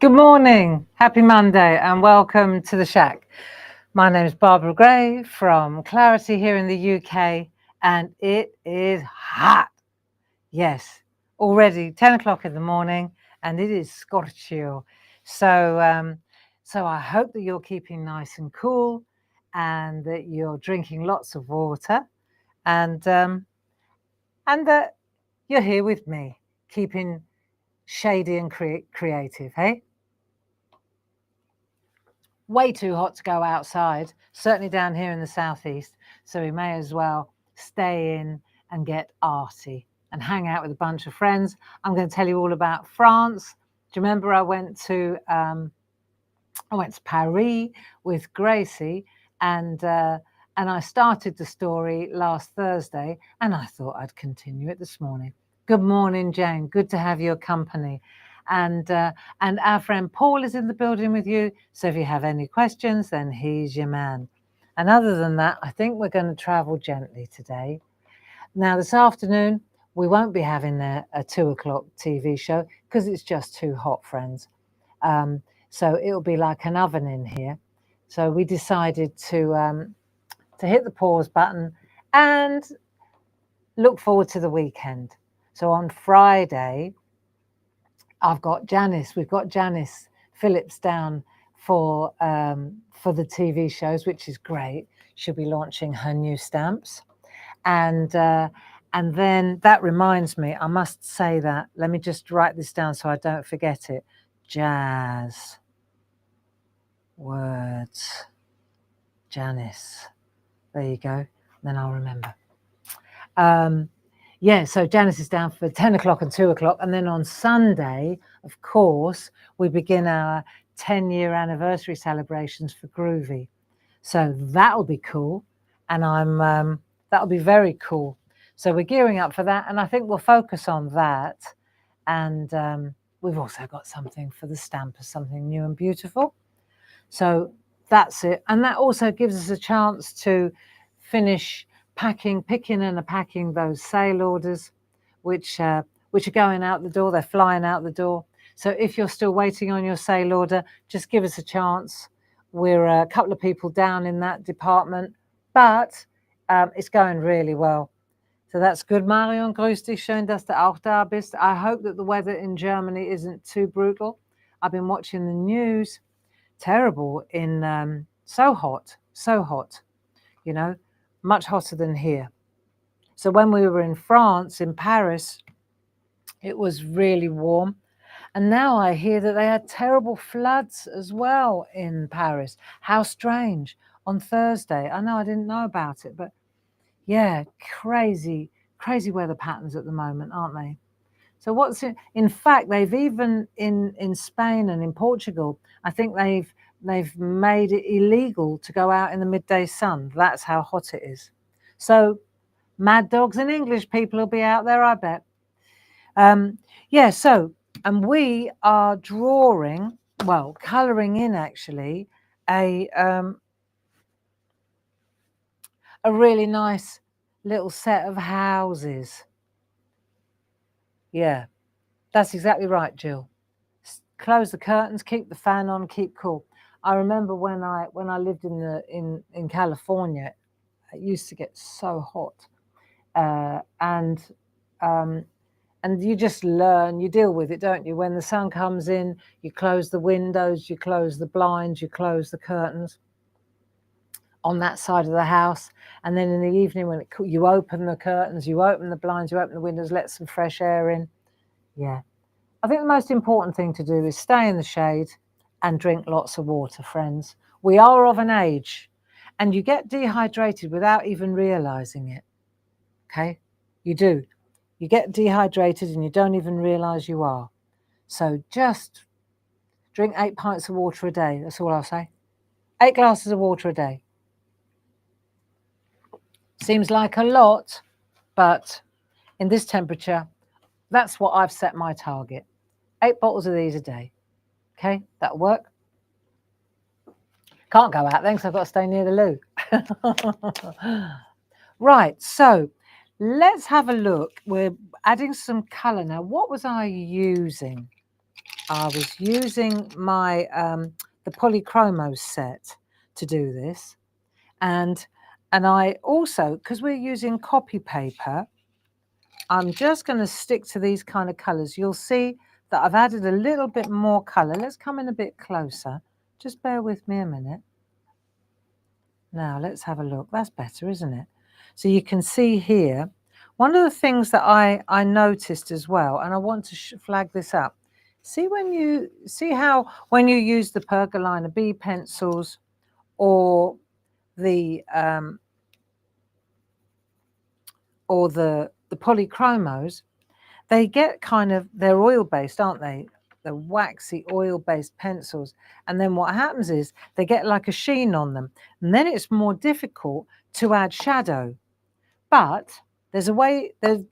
Good morning, happy Monday, and welcome to the SHAC. My name is Barbara Gray from Clarity here in the UK, and it is hot. Yes, already 10 o'clock in the morning, and it is scorchio. So I hope that you're keeping nice and cool, and that you're drinking lots of water, and that you're here with me, keeping shady and creative, hey? Way too hot to go outside, certainly down here in the southeast. So we may as well stay in and get arty and hang out with a bunch of friends. I'm going to tell you all about France. Do you remember I went to Paris with Gracie, and I started the story last Thursday, and I thought I'd continue it this morning. Good morning, Jane. Good to have your company. And our friend Paul is in the building with you. So if you have any questions, then he's your man. And other than that, I think we're going to travel gently today. Now, this afternoon, we won't be having a 2 o'clock TV show because it's just too hot, friends. So it'll be like an oven in here. So we decided to hit the pause button and look forward to the weekend. So on Friday, we've got Janice Phillips down for the TV shows, which is great. She'll be launching her new stamps, and then that reminds me, I must say that. Let me just write this down so I don't forget it. Jazz words, Janice. There you go. Then I'll remember. Yeah, so Janice is down for 10 o'clock and 2 o'clock. And then on Sunday, of course, we begin our 10-year anniversary celebrations for Groovy. So that'll be cool. And that'll be very cool. So we're gearing up for that. And I think we'll focus on that. And we've also got something for the stampers, something new and beautiful. So that's it. And that also gives us a chance to finish picking and packing those sale orders, which are going out the door. They're flying out the door. So if you're still waiting on your sale order, just give us a chance. We're a couple of people down in that department, but it's going really well. So that's good. Marion, grüß dich. Schön, dass du auch da bist. I hope that the weather in Germany isn't too brutal. I've been watching the news. Terrible in so hot, you know. Much hotter than here. So when we were in France, in Paris, it was really warm. And now I hear that they had terrible floods as well in Paris. How strange. On Thursday. I know I didn't know about it, but yeah, crazy weather patterns at the moment, aren't they? So in fact, they've even in Spain and in Portugal, I think they've made it illegal to go out in the midday sun. That's how hot it is. So mad dogs and English people will be out there, I bet. Yeah, so, and we are colouring in actually a really nice little set of houses. Yeah, that's exactly right, Jill. Close the curtains, keep the fan on, keep cool. I remember when I lived in California, it used to get so hot, and you just learn, you deal with it, don't you? When the sun comes in, you close the windows, you close the blinds, you close the curtains on that side of the house, and then in the evening when you open the curtains, you open the blinds, you open the windows, let some fresh air in. Yeah. I think the most important thing to do is stay in the shade and drink lots of water, friends. We are of an age, and you get dehydrated without even realizing it. Okay? You do. You get dehydrated and you don't even realize you are. So just drink 8 pints of water a day. That's all I'll say. 8 glasses of water a day. Seems like a lot, but in this temperature, that's what I've set my target. 8 bottles of these a day. Okay, that'll work. Can't go out then because I've got to stay near the loo. Right, so let's have a look. We're adding some colour now. What was I using? I was using my the Polychromos set to do this, and I also, because we're using copy paper, I'm just going to stick to these kind of colours. You'll see that I've added a little bit more colour. Let's come in a bit closer. Just bear with me a minute. Now let's have a look. That's better, isn't it? So you can see here, one of the things that I noticed as well, and I want to flag this up. See how when you use the Pergolina B pencils or the Polychromos, they get kind of, they're oil-based, aren't they? The waxy oil-based pencils. And then what happens is they get like a sheen on them. And then it's more difficult to add shadow. But there's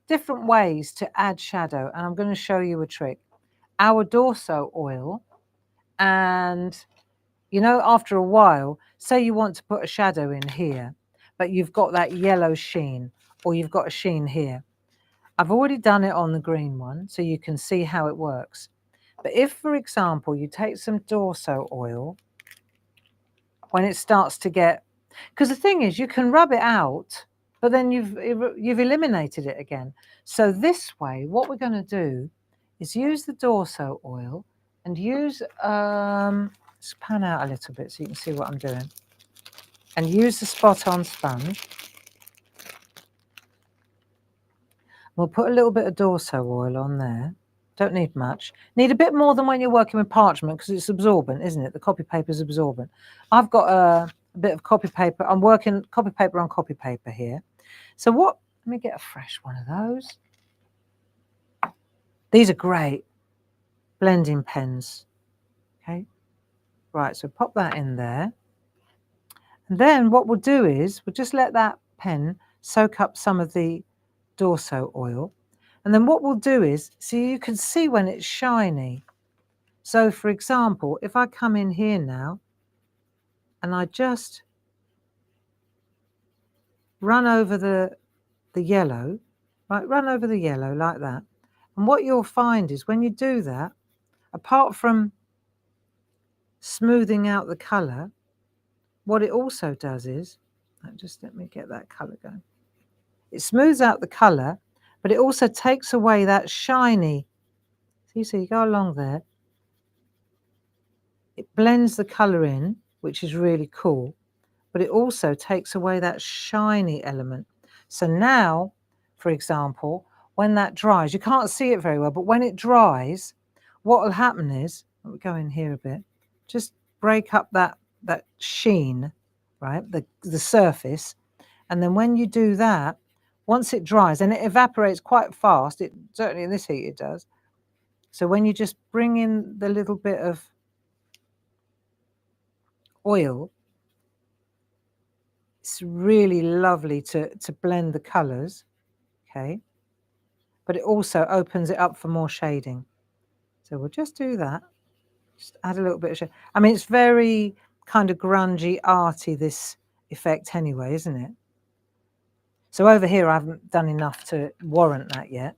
different ways to add shadow. And I'm going to show you a trick. Our Dorso oil, and you know, after a while, say you want to put a shadow in here, but you've got that yellow sheen, or you've got a sheen here. I've already done it on the green one, so you can see how it works. But if, for example, you take some Dorso oil, when it starts to get, because the thing is, you can rub it out, but then you've eliminated it again. So this way, what we're going to do is use the Dorso oil and use, let's pan out a little bit so you can see what I'm doing, and use the spot-on sponge. We'll put a little bit of Dorso oil on there. Don't need much. Need a bit more than when you're working with parchment because it's absorbent, isn't it? The copy paper is absorbent. I've got a bit of copy paper. I'm working copy paper on copy paper here. So let me get a fresh one of those. These are great blending pens. Okay. Right, so pop that in there. And then what we'll do is we'll just let that pen soak up some of the Dorso oil. And then what we'll do is, see, you can see when it's shiny. So for example, if I come in here now and I just run over the yellow, right, run over the yellow like that. And what you'll find is when you do that, apart from smoothing out the colour, what it also does is, just let me get that colour going. It smooths out the colour, but it also takes away that shiny. See, so you go along there. It blends the colour in, which is really cool, but it also takes away that shiny element. So now, for example, when that dries, you can't see it very well, but when it dries, what will happen is, let me go in here a bit, just break up that sheen, right, the surface, and then when you do that, once it dries, and it evaporates quite fast, it certainly in this heat it does. So when you just bring in the little bit of oil, it's really lovely to blend the colours, okay? But it also opens it up for more shading. So we'll just do that. Just add a little bit of shade. I mean, it's very kind of grungy, arty, this effect anyway, isn't it? So over here, I haven't done enough to warrant that yet.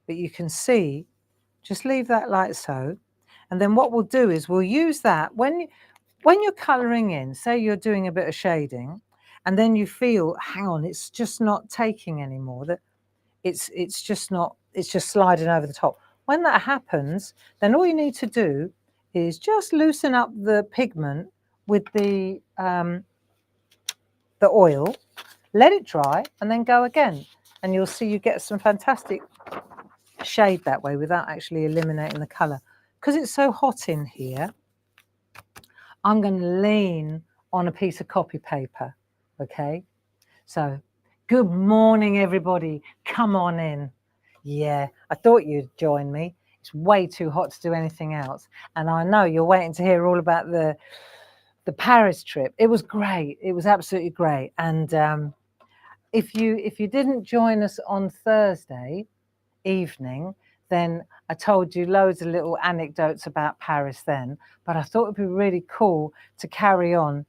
But you can see, just leave that like so. And then what we'll do is we'll use that when you're colouring in, say you're doing a bit of shading, and then you feel, hang on, it's just not taking anymore. That it's just sliding over the top. When that happens, then all you need to do is just loosen up the pigment with the oil, let it dry, and then go again. And you'll see you get some fantastic shade that way without actually eliminating the colour. Because it's so hot in here, I'm going to lean on a piece of copy paper, okay? So, good morning, everybody. Come on in. Yeah, I thought you'd join me. It's way too hot to do anything else. And I know you're waiting to hear all about the Paris trip. It was great. It was absolutely great. And if you didn't join us on Thursday evening, then I told you loads of little anecdotes about Paris then, but I thought it'd be really cool to carry on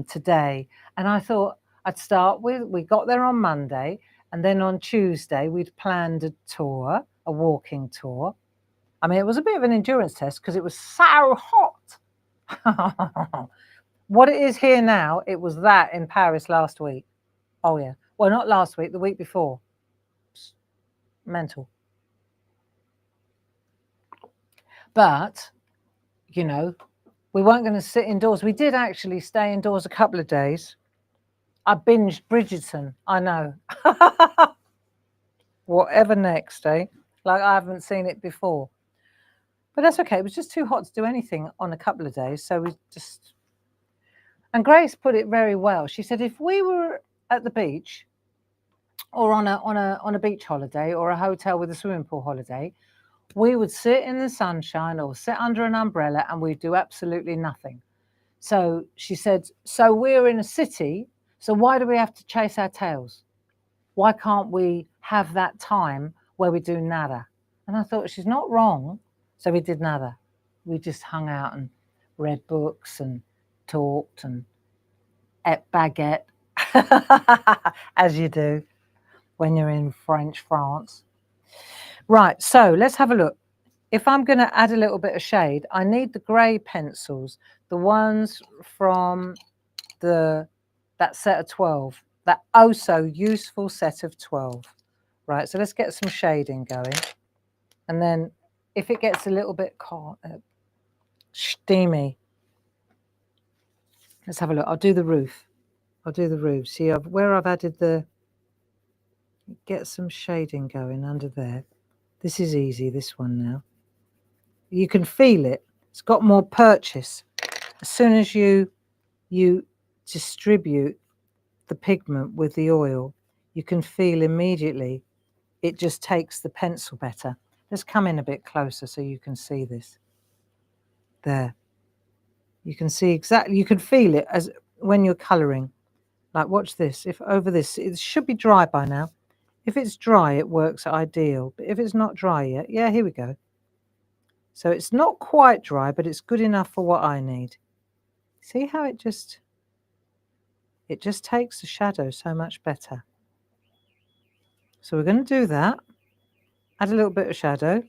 today. And I thought I'd start with, we got there on Monday, and then on Tuesday we'd planned a tour, a walking tour. I mean, it was a bit of an endurance test because it was so hot. What it is here now, it was that in Paris last week. Oh, yeah. Well, not last week, the week before. Mental. But, you know, we weren't going to sit indoors. We did actually stay indoors a couple of days. I binged Bridgerton. I know. Whatever next, eh? Like I haven't seen it before. But that's okay. It was just too hot to do anything on a couple of days. So we just... And Grace put it very well. She said, if we were at the beach or on a beach holiday or a hotel with a swimming pool holiday, we would sit in the sunshine or sit under an umbrella and we'd do absolutely nothing. So she said, so we're in a city, so why do we have to chase our tails? Why can't we have that time where we do nada? And I thought, she's not wrong. So we did nada. We just hung out and read books and talked and ate baguette, as you do when you're in French France. Right, so let's have a look. If I'm going to add a little bit of shade, I need the grey pencils, the ones from that set of 12, that oh so useful set of 12. Right, so let's get some shading going. And then if it gets a little bit steamy, let's have a look. I'll do the roof. See, where I've added get some shading going under there. This is easy, this one now. You can feel it. It's got more purchase. As soon as you distribute the pigment with the oil, you can feel immediately it just takes the pencil better. Let's come in a bit closer so you can see this. There. You can see exactly, you can feel it as when you're colouring. Like, watch this. If over this, it should be dry by now. If it's dry, it works ideal. But if it's not dry yet, yeah, here we go. So it's not quite dry, but it's good enough for what I need. See how it just takes the shadow so much better. So we're going to do that. Add a little bit of shadow.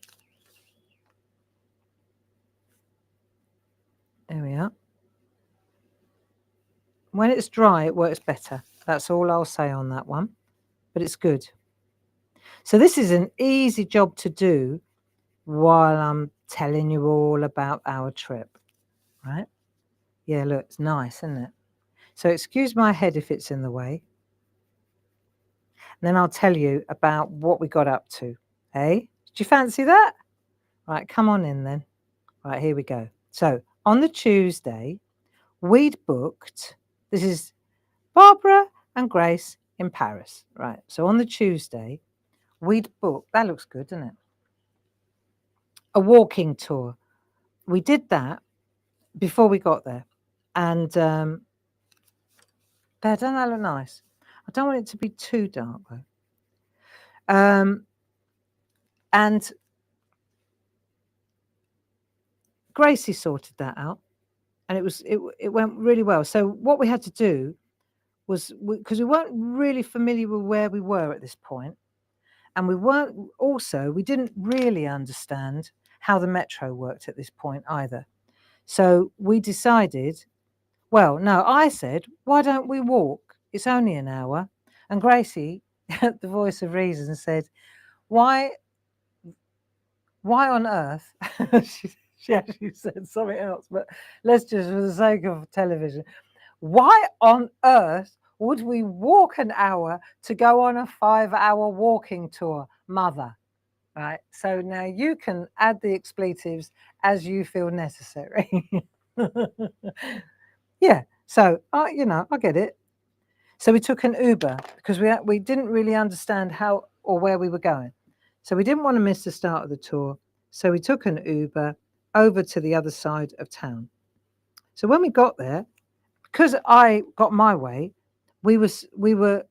There we are. When it's dry, it works better. That's all I'll say on that one. But it's good. So this is an easy job to do while I'm telling you all about our trip, right? Yeah, look, it's nice, isn't it? So excuse my head if it's in the way. And then I'll tell you about what we got up to. Hey, did you fancy that? Right, come on in then. Right, here we go. So on the Tuesday, we'd booked, this is Barbara and Grace in Paris. Right, so on the Tuesday, we'd booked, that looks good, doesn't it? A walking tour. We did that before we got there. And doesn't that look nice? I don't want it to be too dark though. And Gracie sorted that out, and it went really well. So what we had to do was, because we weren't really familiar with where we were at this point, and we didn't really understand how the metro worked at this point either. So we decided, well, no, I said, why don't we walk? It's only an hour. And Gracie, the voice of reason, said, why on earth? She actually said something else, but let's just, for the sake of television, why on earth would we walk an hour to go on a 5-hour walking tour, mother? Right. So now you can add the expletives as you feel necessary. Yeah. So I get it. So we took an Uber because we didn't really understand how or where we were going. So we didn't want to miss the start of the tour. So we took an Uber over to the other side of town. So when we got there, because I got my way, we were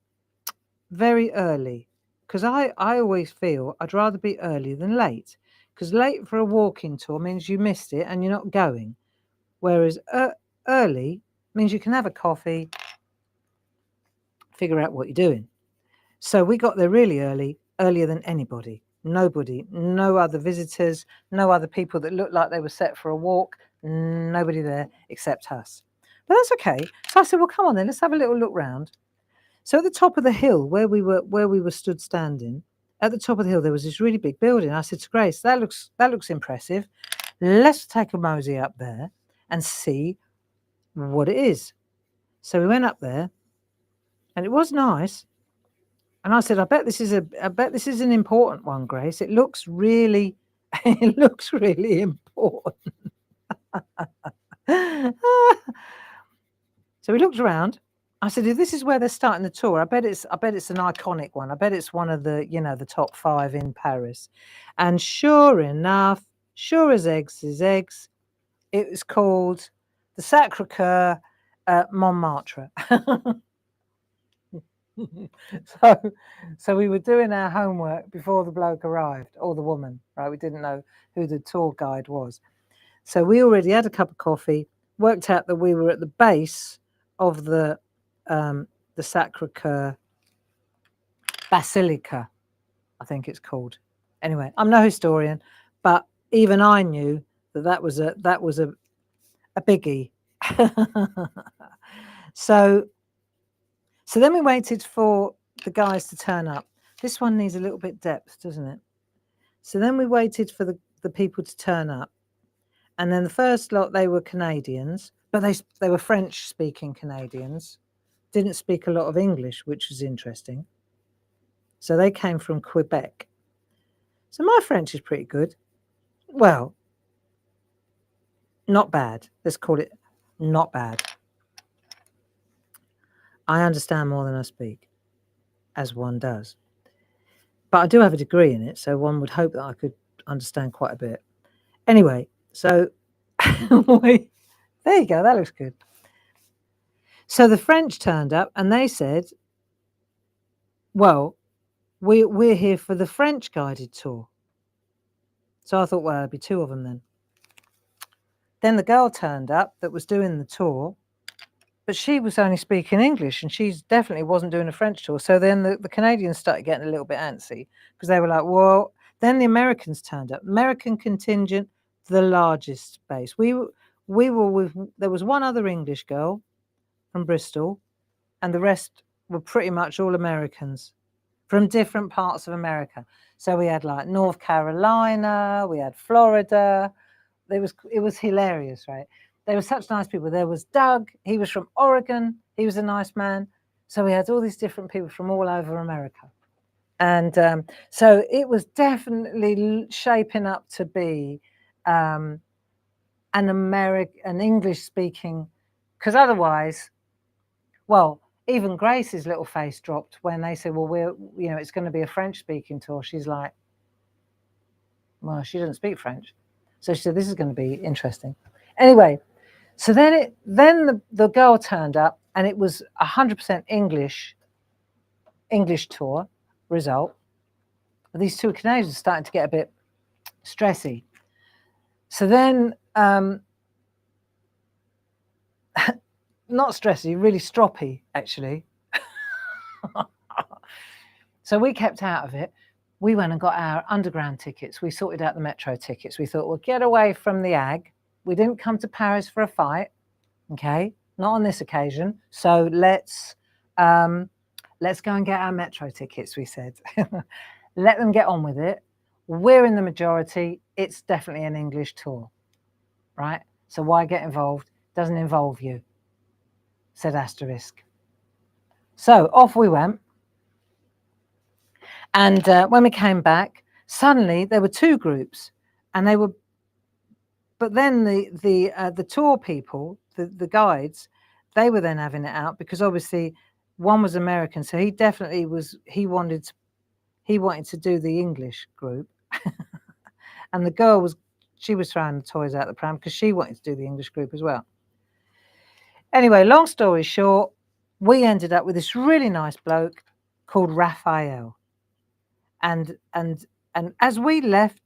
very early, because I always feel I'd rather be early than late, because late for a walking tour means you missed it and you're not going, whereas early means you can have a coffee, figure out what you're doing. So we got there really early, earlier than anybody. Nobody, no other visitors, no other people that looked like they were set for a walk. Nobody there except us. But that's okay. So I said, well, come on then, let's have a little look round. So at the top of the hill where we were stood standing, at the top of the hill there was this really big building. I said to Grace, that looks impressive. Let's take a mosey up there and see what it is. So we went up there, and it was nice. And I said, I bet this is an important one, Grace. It looks really important. So we looked around. I said, if this is where they're starting the tour, I bet it's an iconic one. I bet it's one of the, the top 5 in Paris. And sure enough, sure as eggs is eggs, it was called the Sacré-Cœur Montmartre. So we were doing our homework before the bloke arrived, or the woman, right? We didn't know who the tour guide was. So we already had a cup of coffee, worked out that we were at the base of the Sacré-Cœur Basilica, I think it's called. Anyway, I'm no historian, but even I knew that was a biggie. So then we waited for the guys to turn up. This one needs a little bit depth, doesn't it? So then we waited for the people to turn up. And then the first lot, they were Canadians, but they were French-speaking Canadians. Didn't speak a lot of English, which was interesting. So they came from Quebec. So my French is pretty good. Well, not bad. Let's call it not bad. I understand more than I speak, as one does. But I do have a degree in it, so one would hope that I could understand quite a bit. Anyway, so there you go. That looks good. So the French turned up and they said, well, we're here for the French guided tour. So I thought, well, there'd be 2 of them then. Then the girl turned up that was doing the tour, but she was only speaking English and she definitely wasn't doing a French tour. So then the Canadians started getting a little bit antsy because they were like, well, then the Americans turned up. American contingent, the largest base. We were with, there was one other English girl from Bristol, and the rest were pretty much all Americans from different parts of America. So we had like North Carolina, we had Florida. It was hilarious, right? They were such nice people. There was Doug. He was from Oregon. He was a nice man. So we had all these different people from all over America. And so it was definitely shaping up to be an English-speaking, because otherwise, well, even Grace's little face dropped when they said, well, it's going to be a French-speaking tour. She's like, well, she doesn't speak French. So she said, this is going to be interesting. Anyway, so then the girl turned up and it was 100% English tour result. These 2 Canadians are starting to get a bit stressy. So then, not stressy, really stroppy, actually. So we kept out of it. We went and got our underground tickets. We sorted out the metro tickets. We thought, we'll get away from the ag. We didn't come to Paris for a fight, okay? Not on this occasion. So let's go and get our metro tickets, we said. Let them get on with it. We're in the majority. It's definitely an English tour, right? So why get involved? Doesn't involve you, said Asterisk. So off we went. And when we came back, suddenly there were 2 groups, and they were. But then the tour people, the guides, they were then having it out because obviously one was American, so he definitely was. He wanted to do the English group, and the girl she was throwing the toys out the pram because she wanted to do the English group as well. Anyway, long story short, we ended up with this really nice bloke called Raphael. And as we left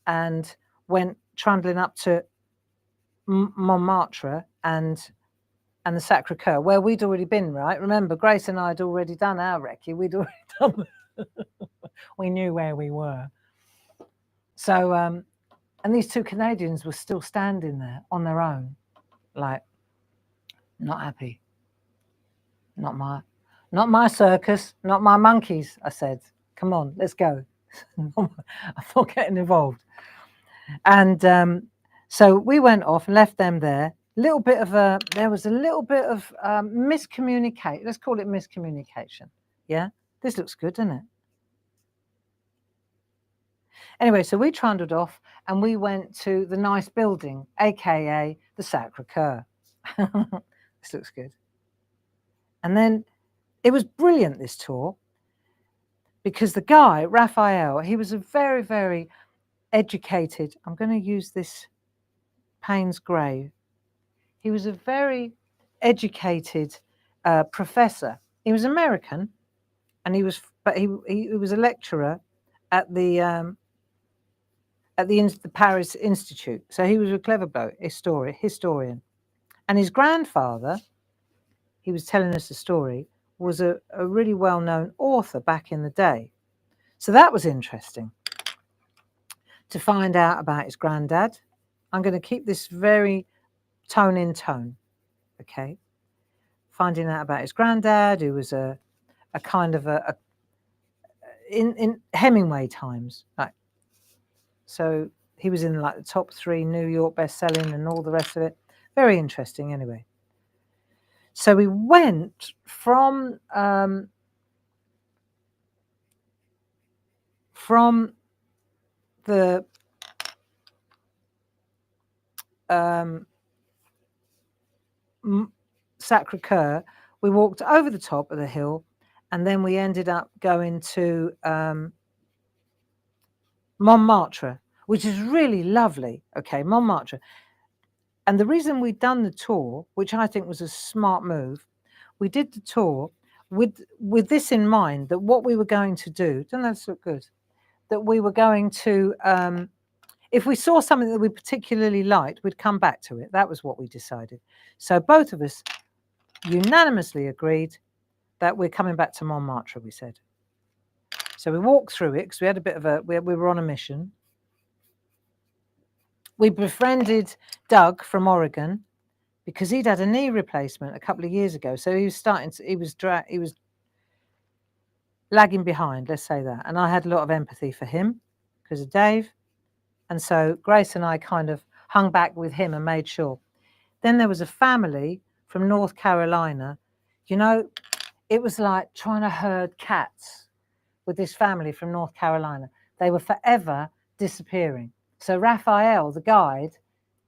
and went trundling up to Montmartre and the Sacré-Cœur, where we'd already been, right? Remember, Grace and I had already done our recce. We'd already done we knew where we were. So, and these two Canadians were still standing there on their own, like, not happy. Not my circus, not my monkeys, I said. Come on, let's go. I'm not getting involved. And so we went off and left them there. There was a little bit of miscommunication. Let's call it miscommunication. Yeah, this looks good, doesn't it? Anyway, so we trundled off and we went to the nice building, aka the Sacre-Cœur. This looks good. And then it was brilliant, this tour, because the guy, Raphael, he was a very, very educated, I'm going to use this Payne's Grey. He was a very educated professor. He was American, and he was a lecturer at the Paris Institute. So he was a clever bloke, historian. And his grandfather, he was telling us a story, was a really well-known author back in the day. So that was interesting to find out about his granddad. I'm going to keep this very tone in tone, okay? Finding out about his granddad, who was a kind of in Hemingway times, like, so he was in like the top 3 New York best-selling and all the rest of it. Very interesting, anyway. So we went from the Sacre-Cœur, we walked over the top of the hill, and then we ended up going to Montmartre, which is really lovely. Okay, Montmartre. And the reason we'd done the tour, which I think was a smart move, we did the tour with this in mind, that what we were going to do, doesn't that look good? That we were going to, if we saw something that we particularly liked, we'd come back to it. That was what we decided. So both of us unanimously agreed that we're coming back to Montmartre, we said. So we walked through it because we had a bit of we were on a mission. We befriended Doug from Oregon because he'd had a knee replacement a couple of years ago. So he was he was lagging behind, let's say that. And I had a lot of empathy for him because of Dave. And so Grace and I kind of hung back with him and made sure. Then there was a family from North Carolina. You know, it was like trying to herd cats with this family from North Carolina. They were forever disappearing. So Raphael, the guide,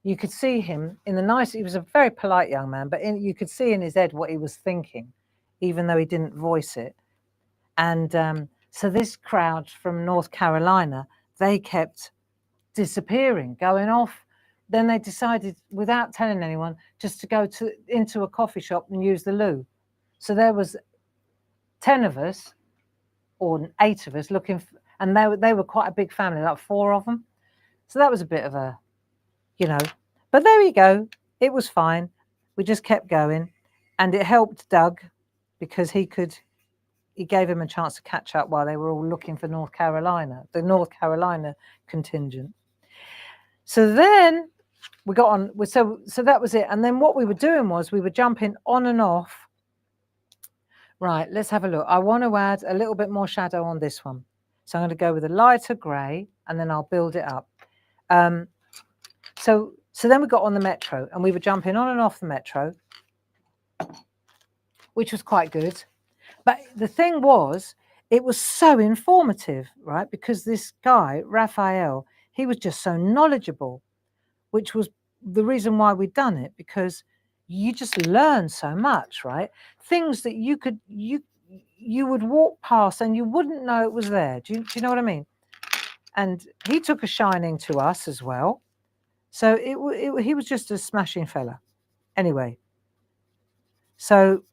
you could see him in he was a very polite young man, but you could see in his head what he was thinking, even though he didn't voice it. And so this crowd from North Carolina, they kept disappearing, going off. Then they decided, without telling anyone, just to go into a coffee shop and use the loo. So there was 10 of us, or 8 of us, looking for, and they were quite a big family, like 4 of them. So that was a bit of a, you know, but there you go. It was fine. We just kept going, and it helped Doug because he gave him a chance to catch up while they were all looking for North Carolina, the North Carolina contingent. So then we got on. So that was it. And then what we were doing was we were jumping on and off. Right, let's have a look. I want to add a little bit more shadow on this one. So I'm going to go with a lighter grey, and then I'll build it up. So then we got on the metro, and we were jumping on and off the metro, which was quite good. But the thing was, it was so informative, right? Because this guy, Raphael, he was just so knowledgeable, which was the reason why we'd done it, because you just learn so much, right? Things that you would walk past and you wouldn't know it was there. Do you know what I mean? And he took a shining to us as well. So he was just a smashing fella. Anyway, so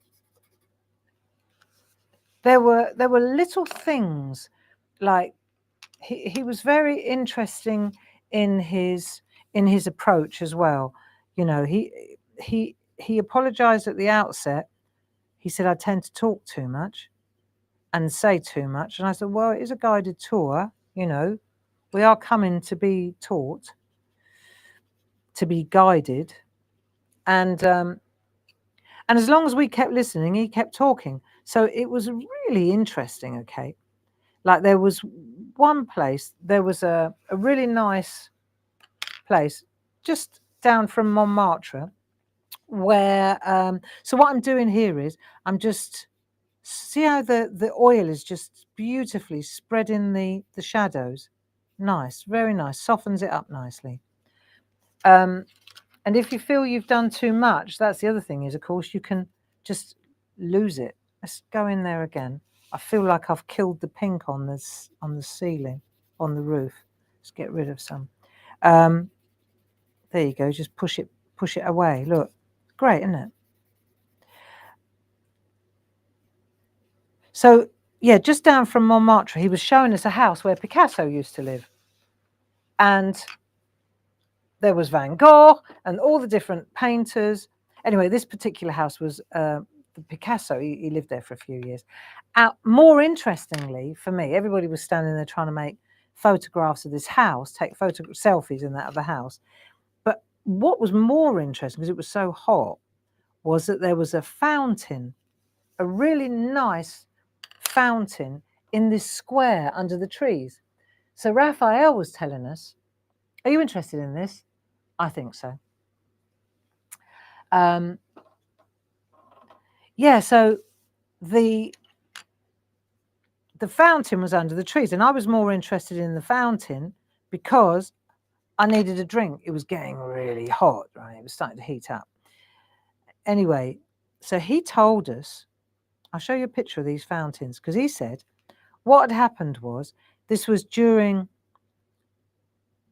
there were little things, like he was very interesting in his approach as well. You know, he apologized at the outset. He said, I tend to talk too much. and say too much. And I said, well, it is a guided tour, you know, we are coming to be taught, to be guided. And as long as we kept listening, he kept talking. So it was really interesting, okay? Like there was one place, there was a really nice place just down from Montmartre where, so what I'm doing here is I'm just, see how the oil is just beautifully spreading the shadows. Nice, very nice, softens it up nicely. And if you feel you've done too much, that's the other thing is, of course, you can just lose it. Let's go in there again. I feel like I've killed the pink on this, on the ceiling, on the roof. Let's get rid of some. There you go. Just push it away. Look, great, isn't it? So yeah, just down from Montmartre, he was showing us a house where Picasso used to live, and there was Van Gogh and all the different painters. Anyway, this particular house was the Picasso. He lived there for a few years. More interestingly for me, everybody was standing there trying to make photographs of this house, take selfies in that of the house. But what was more interesting, because it was so hot, was that there was a fountain, a really nice fountain in this square under the trees. So Raphael was telling us, are you interested in this? I think so. Yeah, so the fountain was under the trees, and I was more interested in the fountain because I needed a drink. It was getting really hot, right? It was starting to heat up. Anyway, so he told us, I'll show you a picture of these fountains, because he said what had happened was, this was during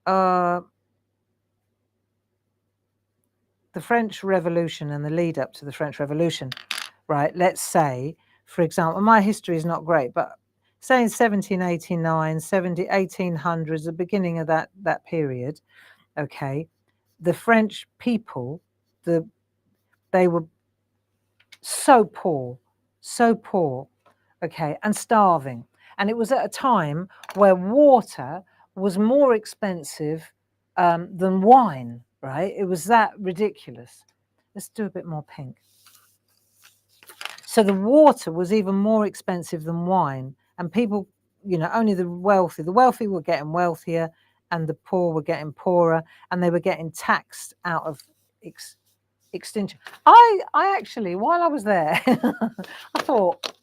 the French Revolution and the lead up to the French Revolution, right? Let's say, for example, my history is not great, but say in 1789, 1800s, the beginning of that period, okay, the French people, they were so poor, okay, and starving. And it was at a time where water was more expensive than wine, right? It was that ridiculous. Let's do a bit more pink. So the water was even more expensive than wine, and people, you know, only the wealthy were getting wealthier, and the poor were getting poorer, and they were getting taxed out of extinction. I actually, while I was there, I thought,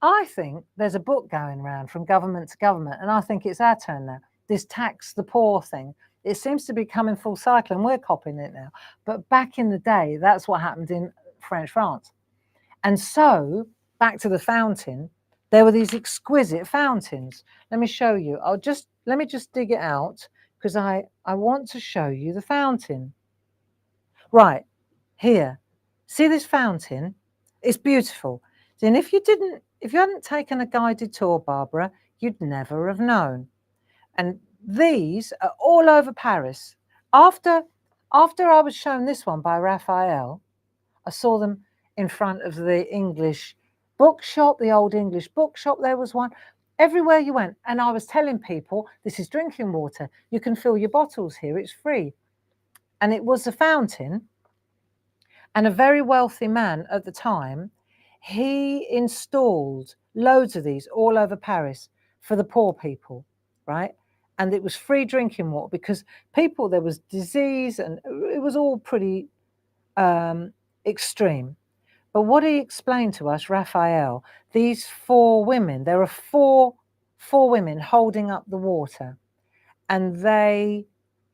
I think there's a book going around from government to government, and I think it's our turn now. This tax the poor thing, it seems to be coming full cycle, and we're copying it now. But back in the day, that's what happened in French France. And so, back to the fountain, there were these exquisite fountains. Let me show you. Let me just dig it out, because I want to show you the fountain. Right, here. See this fountain? It's beautiful. And if you hadn't taken a guided tour, Barbara, you'd never have known. And these are all over Paris. After I was shown this one by Raphael, I saw them in front of the English bookshop, the old English bookshop. There was one everywhere you went. And I was telling people, this is drinking water. You can fill your bottles here. It's free. And it was a fountain. And a very wealthy man at the time, he installed loads of these all over Paris for the poor people, right? And it was free drinking water, because there was disease, and it was all pretty extreme. But what he explained to us, Raphael, these 4 women, there are four women holding up the water, and they,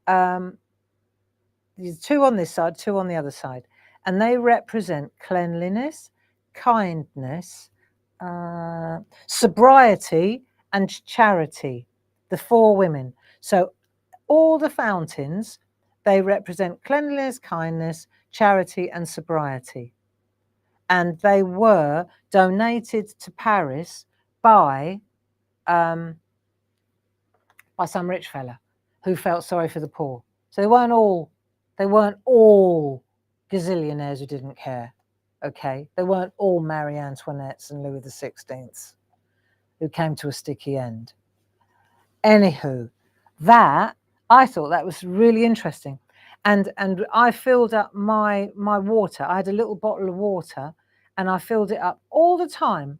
there's 2 on this side, 2 on the other side, and they represent cleanliness, kindness, sobriety, and charity, the 4 women. So all the fountains, they represent cleanliness, kindness, charity, and sobriety. And they were donated to Paris by some rich fella who felt sorry for the poor. So they weren't all gazillionaires who didn't care. Okay, they weren't all Marie Antoinettes and Louis XVI who came to a sticky end. Anywho, that I thought that was really interesting, and I filled up my water. I had a little bottle of water, and I filled it up all the time.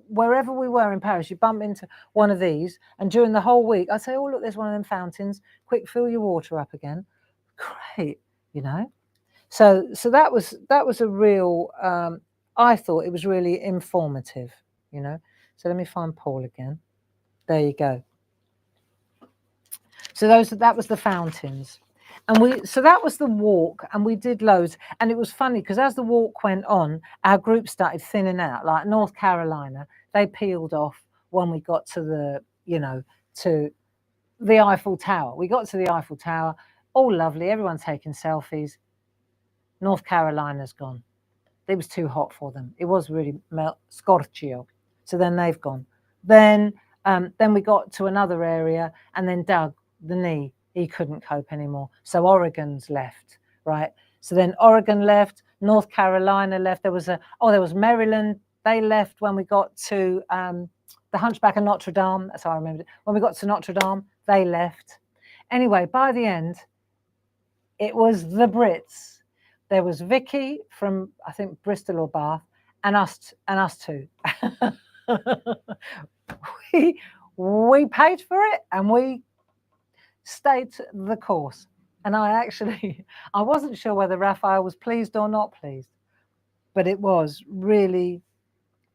Wherever we were in Paris, you bump into one of these, and during the whole week, I'd say, "Oh, look, there's one of them fountains. Quick, fill your water up again." Great, you know. So that was a real. I thought it was really informative, you know. So let me find Paul again. There you go. So that was the fountains, and so that was the walk, and we did loads, and it was funny because as the walk went on, our group started thinning out. Like North Carolina, they peeled off when we got to to the Eiffel Tower. We got to the Eiffel Tower, all lovely, everyone taking selfies. North Carolina's gone. It was too hot for them. It was really scorchio. So then they've gone. Then we got to another area, and then Doug, the knee, he couldn't cope anymore. So Oregon's left, right? So then Oregon left, North Carolina left. There was Maryland. They left when we got to the Hunchback of Notre Dame. That's how I remembered it. When we got to Notre Dame, they left. Anyway, by the end, it was the Brits. There was Vicky from, I think, Bristol or Bath, and us two. we paid for it, and we stayed the course. And I wasn't sure whether Raphael was pleased or not pleased, but it was really,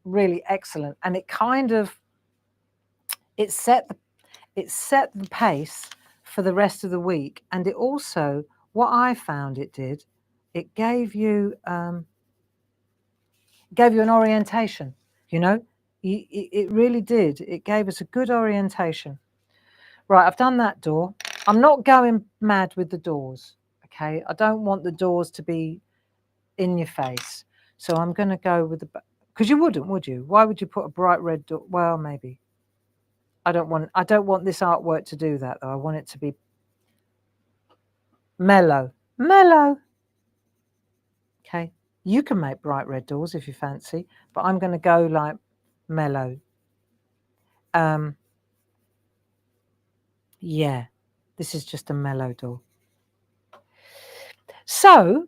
really excellent. And it kind of, it set the pace for the rest of the week. And it also, what I found it did, it gave you an orientation, you know. It really did. It gave us a good orientation. Right, I've done that door. I'm not going mad with the doors, okay? I don't want the doors to be in your face. So I'm going to go with because you wouldn't, would you? Why would you put a bright red door? Well, maybe. I don't want this artwork to do that, though. I want it to be mellow. Okay, you can make bright red doors if you fancy, but I'm going to go like mellow. Yeah, this is just a mellow door. So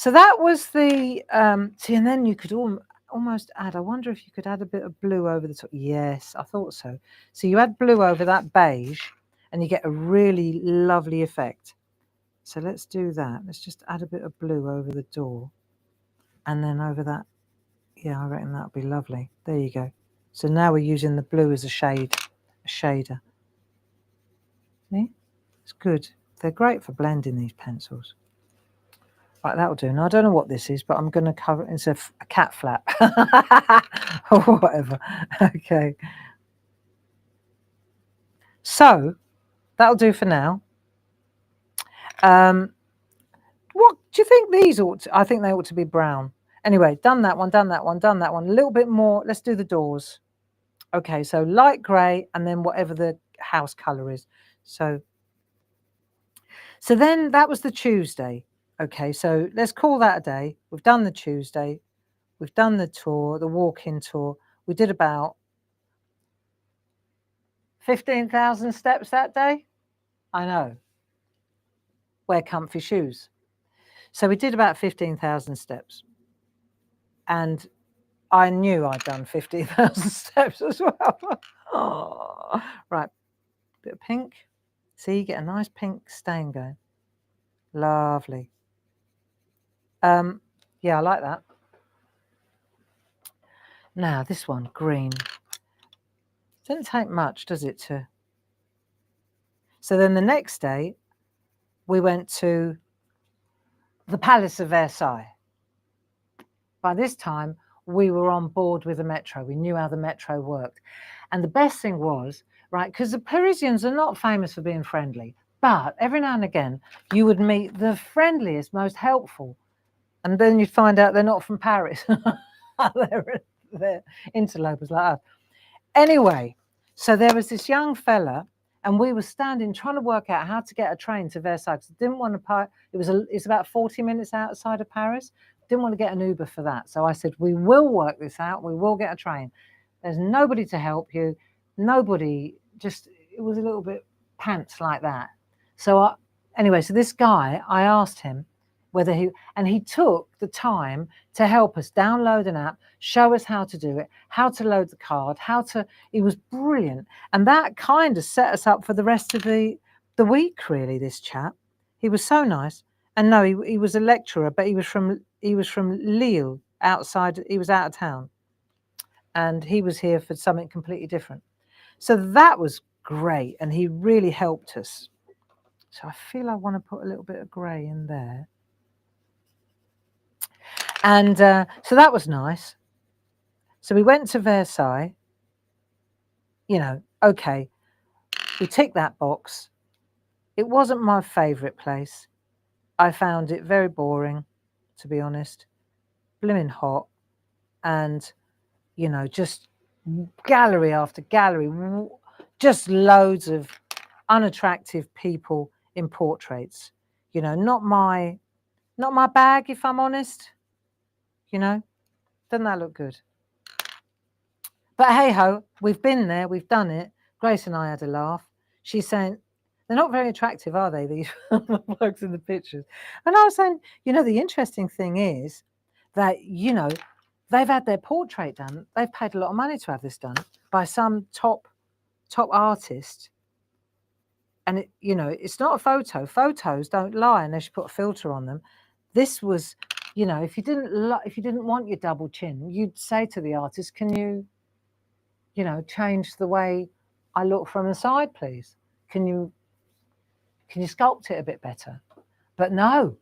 that was the see, and then you could almost add. I wonder if you could add a bit of blue over the top. Yes, I thought so. So you add blue over that beige, and you get a really lovely effect. So let's do that. Let's just add a bit of blue over the door. And then over that, yeah, I reckon that'll be lovely. There you go. So now we're using the blue as a shader. See? It's good. They're great for blending, these pencils. Right, that'll do. Now, I don't know what this is, but I'm going to cover it. It's a cat flap. Or whatever. Okay. So, that'll do for now. What do you think these I think they ought to be brown. Anyway, done that one. A little bit more. Let's do the doors. Okay, so light grey and then whatever the house colour is. So then that was the Tuesday. Okay, so let's call that a day. We've done the Tuesday. We've done the tour, the walk-in tour. We did about 15,000 steps that day. I know. Wear comfy shoes. So we did about 15,000 steps. And I knew I'd done 15,000 steps as well. Oh, right, bit of pink. See, you get a nice pink stain going. Lovely. Yeah, I like that. Now this one, green. Doesn't take much, does it? So then the next day, we went to the Palace of Versailles. By this time, we were on board with the metro. We knew how the metro worked. And the best thing was, right, because the Parisians are not famous for being friendly, but every now and again, you would meet the friendliest, most helpful. And then you'd find out they're not from Paris. they're interlopers like us. Anyway, so there was this young fella, and we were standing trying to work out how to get a train to Versailles. Didn't want to park. It's about 40 minutes outside of Paris. didn't want to get an Uber for that. So I said, we will work this out. We will get a train. There's nobody to help you. Nobody, just, it was a little bit pants like that. So anyway, so this guy, I asked him whether he took the time to help us download an app, show us how to do it, how to load the card, he was brilliant. And that kind of set us up for the rest of the week, really, this chap. He was so nice. And no, he was a lecturer, but he was from Lille, outside, he was out of town. And he was here for something completely different. So that was great. And he really helped us. So I feel I want to put a little bit of grey in there. And so that was nice. So we went to Versailles. You know, okay, we ticked that box. It wasn't my favourite place. I found it very boring, to be honest. Blimmin' hot. And, you know, just gallery after gallery, just loads of unattractive people in portraits. You know, not my bag, if I'm honest. You know, doesn't that look good? But hey ho, we've been there, we've done it. Grace and I had a laugh. She's saying, they're not very attractive, are they, these blokes in the pictures? And I was saying, you know, the interesting thing is that, you know, they've had their portrait done. They've paid a lot of money to have this done by some top artist. And, it, you know, it's not a photo. Photos don't lie unless you put a filter on them. This was, you know, if you didn't want your double chin, you'd say to the artist, can you know, change the way I look from the side, please? Can you sculpt it a bit better? But no.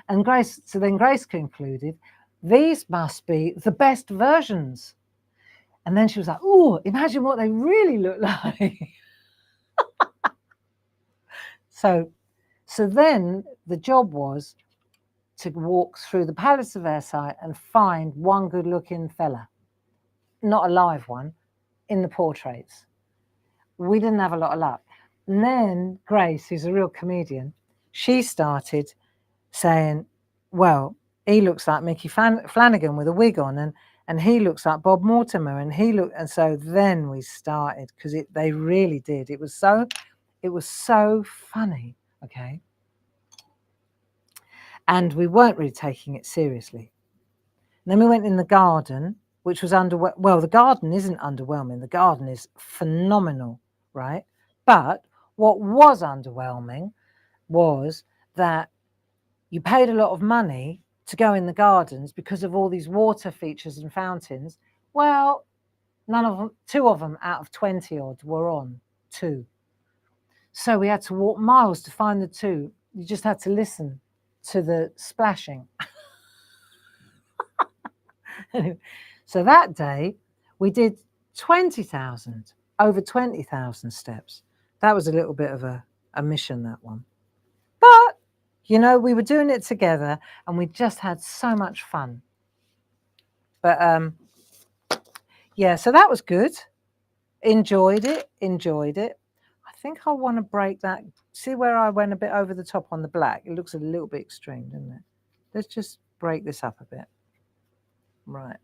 And Grace concluded, these must be the best versions. And then she was like, oh, imagine what they really look like. So then the job was to walk through the Palace of Versailles and find one good looking fella, not a live one, in the portraits. We didn't have a lot of luck. And then Grace, who's a real comedian, she started saying, well, he looks like Mickey Flanagan with a wig on, and he looks like Bob Mortimer, and so then we started, because they really did. It was so funny, okay? And we weren't really taking it seriously. And then we went in the garden, which was well, the garden isn't underwhelming. The garden is phenomenal, right? But what was underwhelming was that you paid a lot of money to go in the gardens because of all these water features and fountains. Well, none of them, 2 of them out of 20 odd were on, 2. So we had to walk miles to find the 2. You just had to listen to the splashing. So that day we did 20,000, over 20,000 steps. That was a little bit of a mission, that one. But, you know, we were doing it together and we just had so much fun. But, yeah, so that was good. Enjoyed it. I think I want to break that. See where I went a bit over the top on the black? It looks a little bit extreme, doesn't it? Let's just break this up a bit. Right.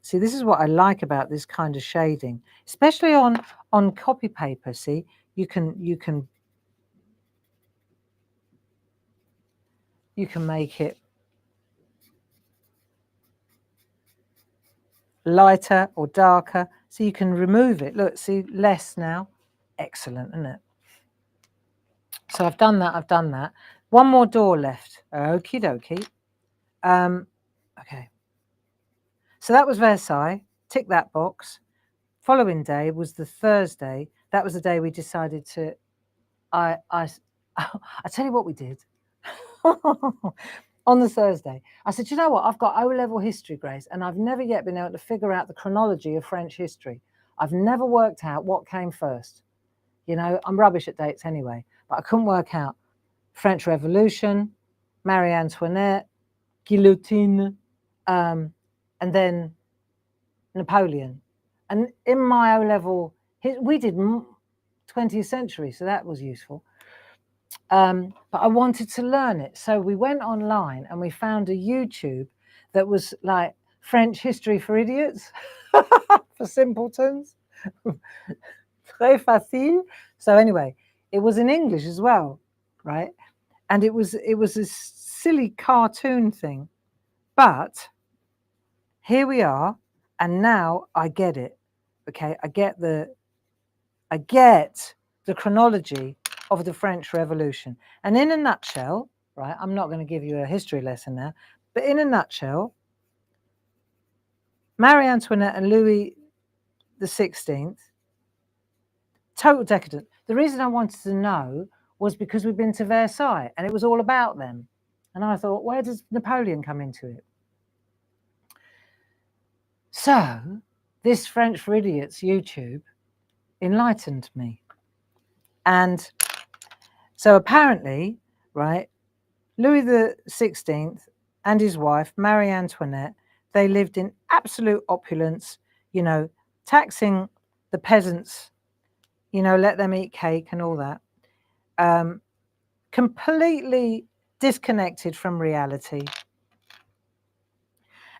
See, this is what I like about this kind of shading, especially on copy paper. See, you can make it lighter or darker, so you can remove it. Look, see, less now. Excellent, isn't it? So I've done that. One more door left. Okie dokie. Okay. So that was Versailles. Tick that box. Following day was the Thursday. That was the day we decided to. I tell you what we did. On the Thursday, I said, you know what? I've got O-level history, Grace, and I've never yet been able to figure out the chronology of French history. I've never worked out what came first. You know, I'm rubbish at dates anyway, but I couldn't work out French Revolution, Marie Antoinette, guillotine, and then Napoleon. And in my O-level, we did 20th century, so that was useful. but I wanted to learn it. So we went online and we found a YouTube that was like French history for idiots, for simpletons. Très facile. So anyway, it was in English as well, right? And it was a silly cartoon thing. But here we are, and now I get it. Okay, I get the chronology of the French Revolution. And in a nutshell, right, I'm not going to give you a history lesson now, but in a nutshell, Marie Antoinette and Louis XVI, total decadent. The reason I wanted to know was because we've been to Versailles and it was all about them. And I thought, where does Napoleon come into it? So this French for Idiots YouTube enlightened me. And so apparently, right, Louis XVI and his wife, Marie Antoinette, they lived in absolute opulence, you know, taxing the peasants, you know, let them eat cake and all that. Completely disconnected from reality.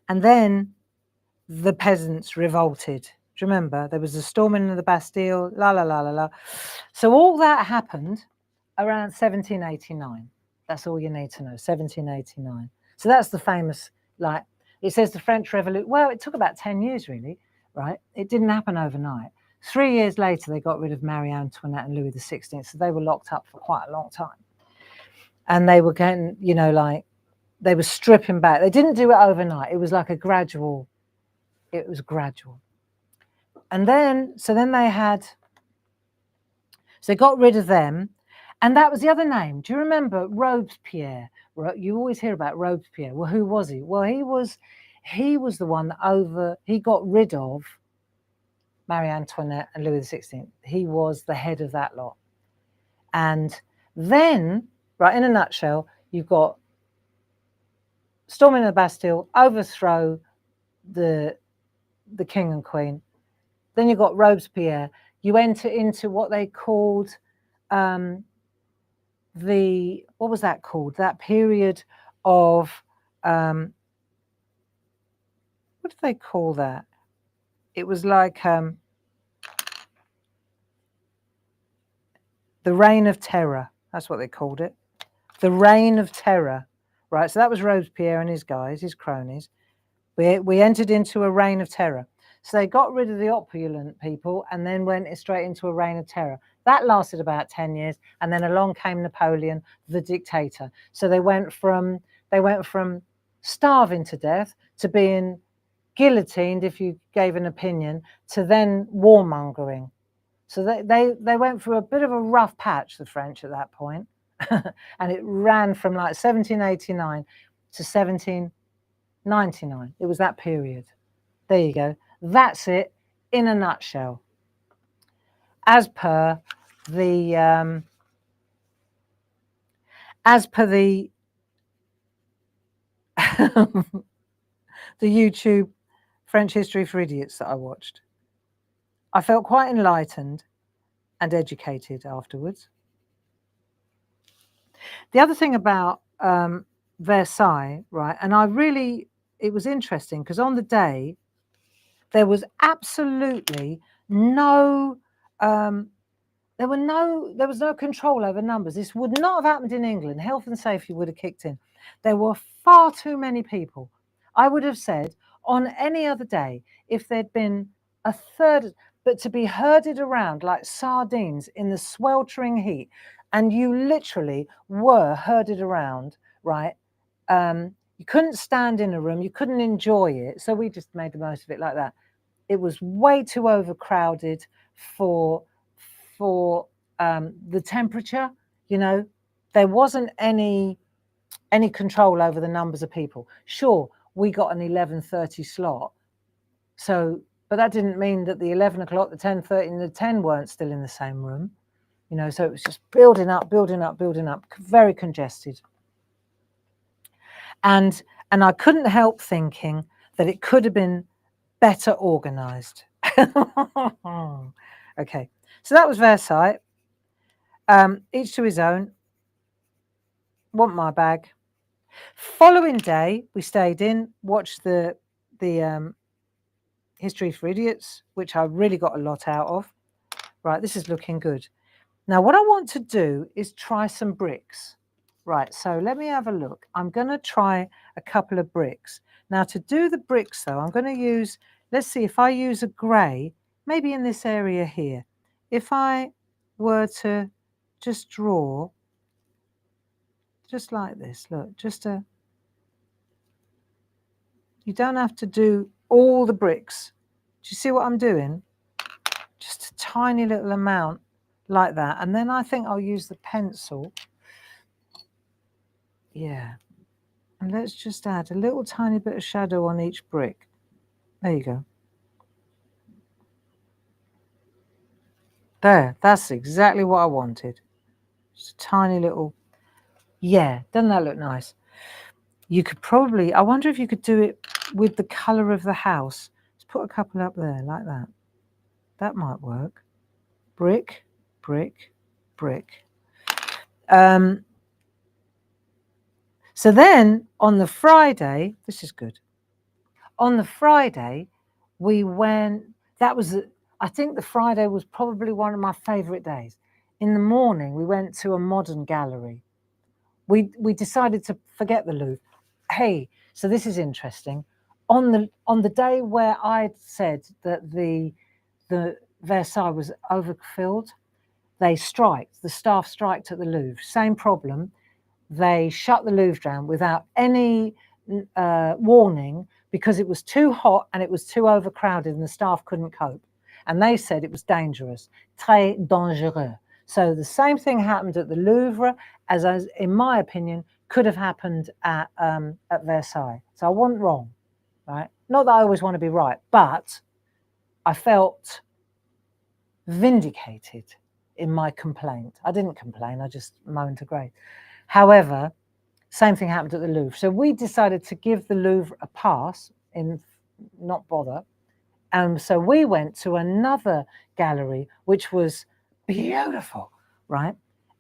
And then the peasants revolted. Do you remember? There was a storming of the Bastille, la, la, la, la, la. So all that happened around 1789. That's all you need to know, 1789. So that's the famous, like, it says the French Revolution. Well, it took about 10 years, really, right? It didn't happen overnight. 3 years later, they got rid of Marie Antoinette and Louis XVI. So they were locked up for quite a long time. And they were getting, you know, like, they were stripping back. They didn't do it overnight. It was like a gradual, it was gradual. And then, so then they had, so they got rid of them. And that was the other name. Do you remember Robespierre? You always hear about Robespierre. Well, who was he? Well, he was the one that he got rid of Marie Antoinette and Louis XVI. He was the head of that lot. And then, right, in a nutshell, you've got storming the Bastille, overthrow the king and queen. Then you've got Robespierre. You enter into what they called what was that called? That period of, what did they call that? It was like the Reign of Terror. That's what they called it. The Reign of Terror, right? So that was Robespierre and his guys, his cronies. We entered into a reign of terror. So they got rid of the opulent people and then went straight into a reign of terror. That lasted about 10 years. And then along came Napoleon, the dictator. So they went from starving to death to being guillotined if you gave an opinion, to then warmongering. So they went through a bit of a rough patch, the French, at that point. And it ran from like 1789 to 1799. It was that period. There you go. That's it in a nutshell. As per the the YouTube French History for Idiots that I watched. I felt quite enlightened and educated afterwards. The other thing about Versailles, right, and it was interesting because on the day there was absolutely no there was no control over numbers. This would not have happened in England. Health and safety would have kicked in. There were far too many people. I would have said on any other day, if there'd been a third, but to be herded around like sardines in the sweltering heat, and you literally were herded around, right? You couldn't stand in a room, you couldn't enjoy it. So we just made the most of it like that. It was way too overcrowded for the temperature. You know, there wasn't any control over the numbers of people. Sure, we got an 11:30 slot, so, but that didn't mean that the 11 o'clock, the 10:30 and the 10 weren't still in the same room. You know, so it was just building up, very congested. And I couldn't help thinking that it could have been better organized. Okay, so that was Versailles. Each to his own. Want my bag. Following day, we stayed in, watched the History for Idiots, which I really got a lot out of. Right, this is looking good. Now, what I want to do is try some bricks. Right, so let me have a look. I'm going to try a couple of bricks. Now, to do the bricks, though, I'm going to use, let's see, if I use a grey, maybe in this area here, if I were to just draw, just like this, look, just a, you don't have to do all the bricks. Do you see what I'm doing? Just a tiny little amount like that. And then I think I'll use the pencil. Yeah. And let's just add a little tiny bit of shadow on each brick. There you go. There, that's exactly what I wanted. Just a tiny little, yeah, doesn't that look nice? You could probably, I wonder if you could do it with the colour of the house. Let's put a couple up there like that. That might work. Brick, brick, brick. So then on the Friday, this is good. On the Friday, we went, that was, I think the Friday was probably one of my favourite days. In the morning, we went to a modern gallery. We decided to forget the Louvre. Hey, so this is interesting. On the day where I'd said that the Versailles was overfilled, the staff striked at the Louvre. Same problem. They shut the Louvre down without any warning because it was too hot and it was too overcrowded and the staff couldn't cope. And they said it was dangerous, très dangereux. So the same thing happened at the Louvre as in my opinion, could have happened at Versailles. So I wasn't wrong, right? Not that I always want to be right, but I felt vindicated in my complaint. I didn't complain, I just moaned to grave. However, same thing happened at the Louvre. So we decided to give the Louvre a pass and not bother. And so we went to another gallery, which was beautiful, right?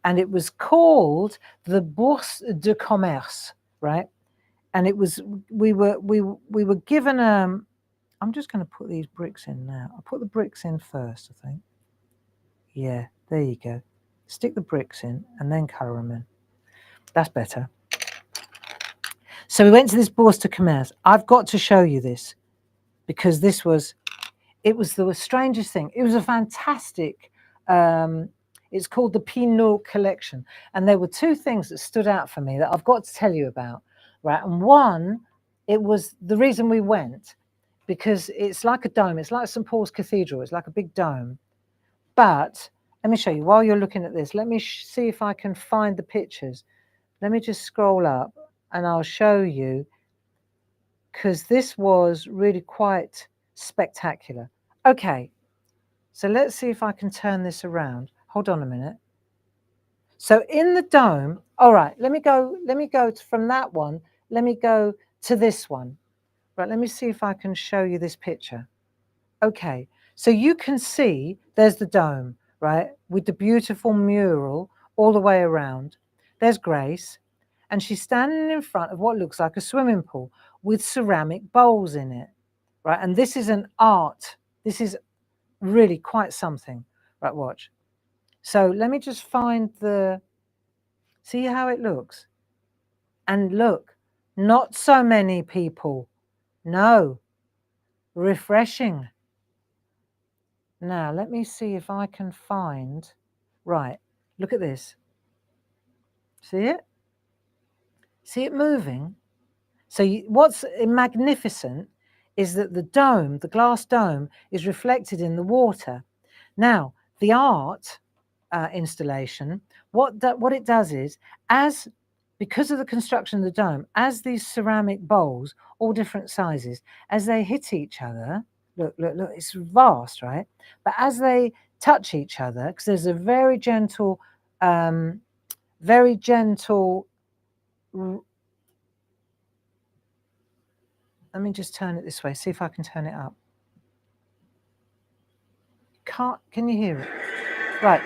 And it was called the Bourse de Commerce, right? And it was, we were given, I'm just going to put these bricks in now. I'll put the bricks in first, I think. Yeah, there you go. Stick the bricks in and then colour them in. That's better. So we went to this Bourse de Commerce. I've got to show you this because this was, it was the strangest thing. It was a fantastic, it's called the Pinot collection. And there were two things that stood out for me that I've got to tell you about, right? And one, it was the reason we went because it's like a dome. It's like St. Paul's Cathedral. It's like a big dome. But let me show you, while you're looking at this, let me see if I can find the pictures. Let me just scroll up and I'll show you, because this was really quite spectacular. Okay, so let's see if I can turn this around. Hold on a minute. So in the dome, all right, let me go from that one, let me go to this one. Right, let me see if I can show you this picture. Okay, so you can see there's the dome, right, with the beautiful mural all the way around. There's Grace, and she's standing in front of what looks like a swimming pool with ceramic bowls in it, right? And this is an art. This is really quite something. Right, watch. So let me just find the, see how it looks? And look, not so many people. No, refreshing. Now, let me see if I can find, right, look at this. See it? See it moving? So what's magnificent is that the dome, the glass dome, is reflected in the water. Now, the art installation, what it does is, because of the construction of the dome, as these ceramic bowls, all different sizes, as they hit each other, look, it's vast, right? But as they touch each other, because there's a very gentle, let me just turn it this way, see if I can turn it up. Can you hear it? Right.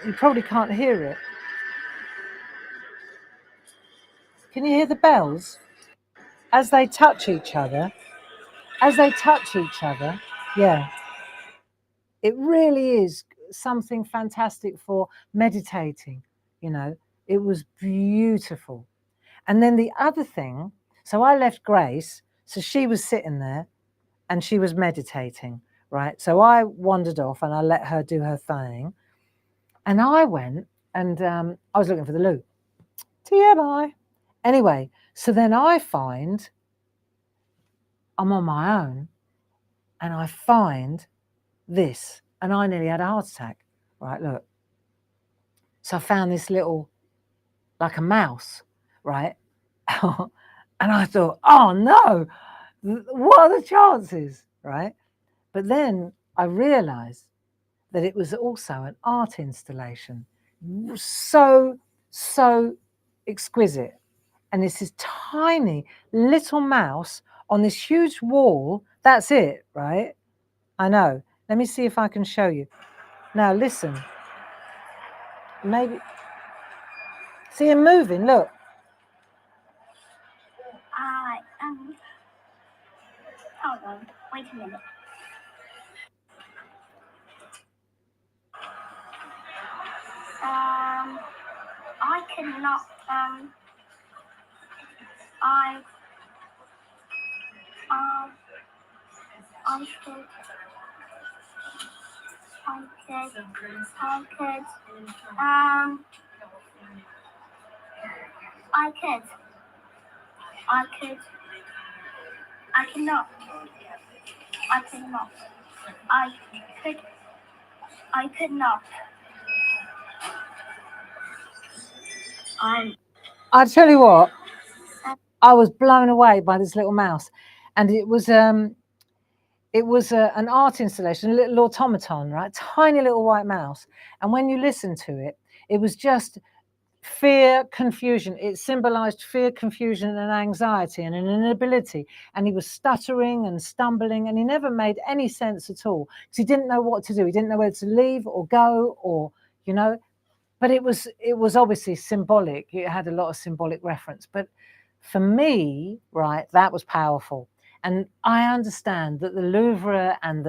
You probably can't hear it. Can you hear the bells? As they touch each other, yeah, it really is something fantastic for meditating, you know. It was beautiful. And then the other thing, so I left Grace, so she was sitting there and she was meditating, right? So I wandered off and I let her do her thing. And I went and I was looking for the loo. TMI. Anyway, so then I find I'm on my own and I find this, and I nearly had a heart attack. Right, look. So I found this little, like a mouse, right? And I thought, oh no, what are the chances, right? But then I realized that it was also an art installation. So, so exquisite. And it's this tiny little mouse on this huge wall. That's it, right? I know. Let me see if I can show you. Now, listen. Maybe. See him moving, look. Hold on. Wait a minute. I cannot, I could, I cannot, I could not. I tell you what, I was blown away by this little mouse, and it was an art installation, a little automaton, right? Tiny little white mouse, and when you listen to it, it was just fear, confusion. It symbolized fear, confusion, and anxiety, and an inability. And he was stuttering and stumbling, and he never made any sense at all because he didn't know what to do. He didn't know whether to leave or go, or you know. But it was obviously symbolic. It had a lot of symbolic reference. But for me, right, that was powerful. And I understand that the Louvre and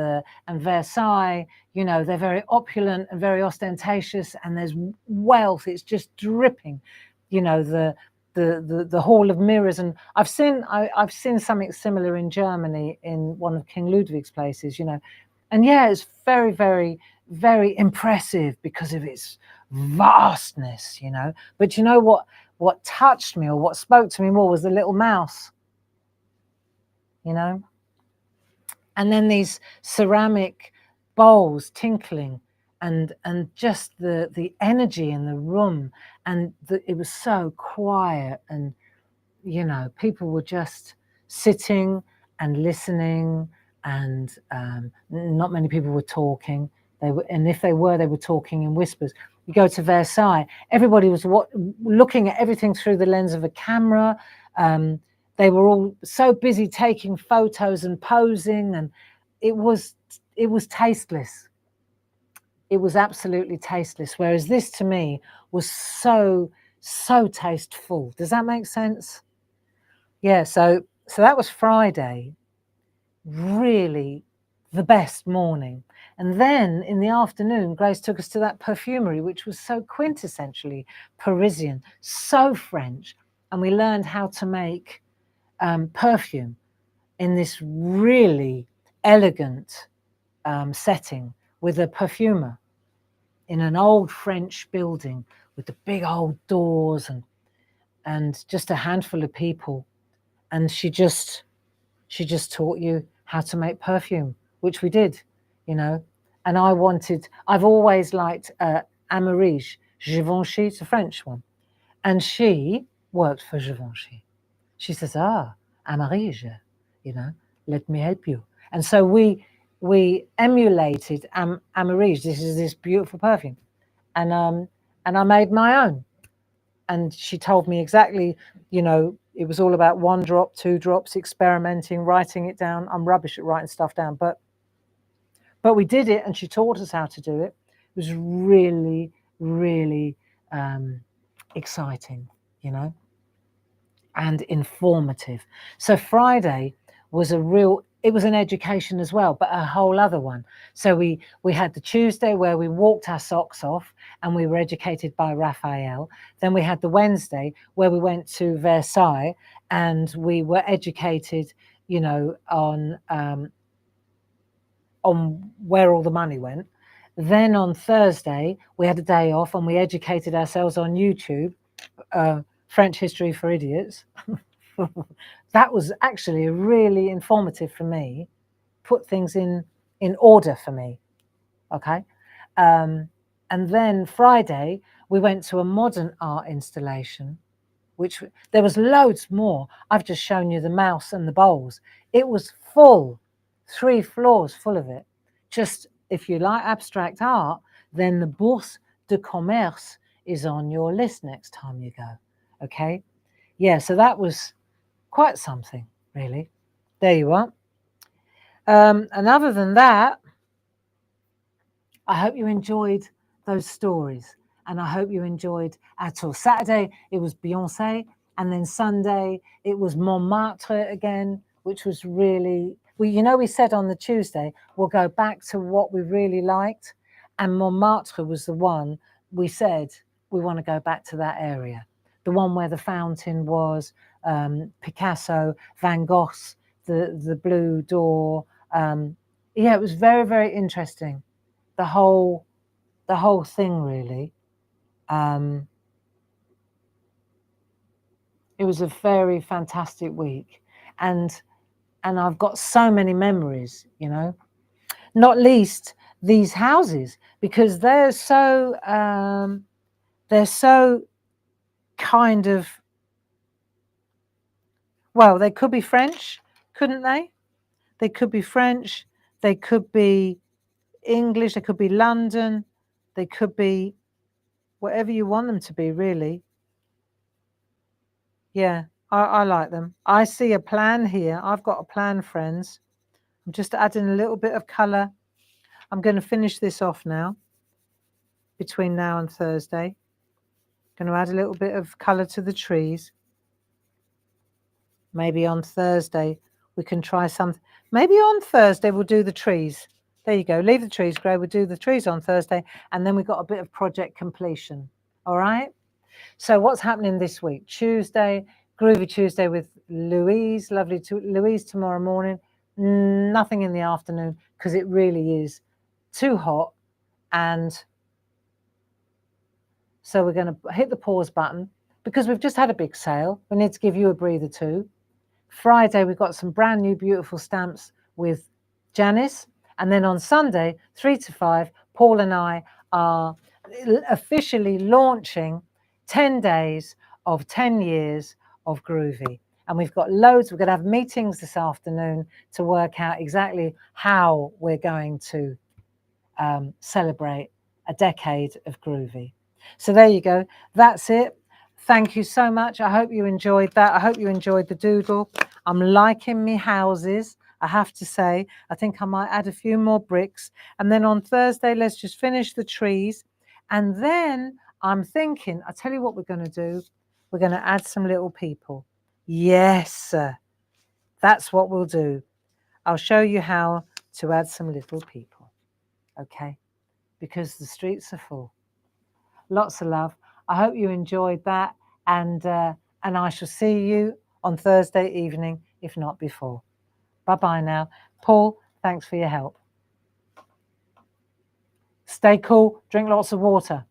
Versailles, you know, they're very opulent and very ostentatious, and there's wealth. It's just dripping, you know, the Hall of Mirrors. And I've seen something similar in Germany in one of King Ludwig's places, you know, and yeah, it's very, very, very impressive because of its vastness, you know. But you know what touched me, or what spoke to me more, was the little mouse, you know. And then these ceramic bowls tinkling, and just the energy in the room, and it was so quiet, and you know, people were just sitting and listening, and not many people were talking. And if they were talking in whispers. You go to Versailles, everybody was looking at everything through the lens of a camera. They were all so busy taking photos and posing, and it was tasteless. It was absolutely tasteless. Whereas this, to me, was so tasteful. Does that make sense? Yeah. So that was Friday. Really the best morning. And then in the afternoon, Grace took us to that perfumery, which was so quintessentially Parisian, so French. And we learned how to make perfume in this really elegant setting with a perfumer in an old French building with the big old doors, and just a handful of people. And she just taught you how to make perfume, which we did, you know. And I've always liked Amarige, Givenchy, it's a French one. And she worked for Givenchy. She says, Amarige, you know, let me help you. And so we emulated Amarige. This is this beautiful perfume. And I made my own. And she told me exactly, you know, it was all about 1 drop, 2 drops, experimenting, writing it down. I'm rubbish at writing stuff down, but we did it, and she taught us how to do it. It was really, really exciting, you know, and informative. So Friday was it was an education as well, but a whole other one. So we had the Tuesday where we walked our socks off and we were educated by Raphael. Then we had the Wednesday where we went to Versailles and we were educated, you know, on where all the money went. Then on Thursday we had a day off and we educated ourselves on YouTube, French history for idiots. That was actually really informative for me, put things in order for me. Okay. And then Friday we went to a modern art installation, which there was loads more. I've just shown you the mouse and the bowls. It was full, 3 floors full of it. Just if you like abstract art, then the Bourse de Commerce is on your list next time you go. Okay. Yeah, so that was quite something, really. There you are. And other than that, I hope you enjoyed those stories, and I hope you enjoyed our tour. Saturday it was Beyonce, and then Sunday it was Montmartre again, which was really, we said on the Tuesday we'll go back to what we really liked, and Montmartre was the one we said we want to go back to that area, the one where the fountain was, Picasso, Van Gogh's, the blue door. Yeah, it was very, very interesting. The whole thing, really. It was a very fantastic week, and I've got so many memories, you know, not least these houses, because they're so kind of, well, they could be French, couldn't they? They could be French, they could be English, they could be London, they could be whatever you want them to be, really. Yeah, I like them. I see a plan here. I've got a plan, friends. I'm just adding a little bit of colour. I'm going to finish this off now, between now and Thursday. Going to add a little bit of colour to the trees. Maybe on Thursday we can try something. Maybe on Thursday we'll do the trees. There you go. Leave the trees grey. We'll do the trees on Thursday. And then we've got a bit of project completion. All right? So what's happening this week? Tuesday, Groovy Tuesday with Louise. Lovely to Louise tomorrow morning. Nothing in the afternoon because it really is too hot. And so we're going to hit the pause button because we've just had a big sale. We need to give you a breather too. Friday, we've got some brand new beautiful stamps with Janice. And then on Sunday, 3 to 5, Paul and I are officially launching 10 days of 10 years of Groovy. And we've got loads. We're going to have meetings this afternoon to work out exactly how we're going to celebrate a decade of Groovy. So there you go. That's it. Thank you so much. I hope you enjoyed that. I hope you enjoyed the doodle. I'm liking me houses, I have to say. I think I might add a few more bricks. And then on Thursday, let's just finish the trees. And then I'm thinking, I'll tell you what we're going to do. We're going to add some little people. Yes, that's what we'll do. I'll show you how to add some little people. Okay, because the streets are full. Lots of love. I hope you enjoyed that, and I shall see you on Thursday evening, if not before. Bye-bye now. Paul, thanks for your help. Stay cool, drink lots of water.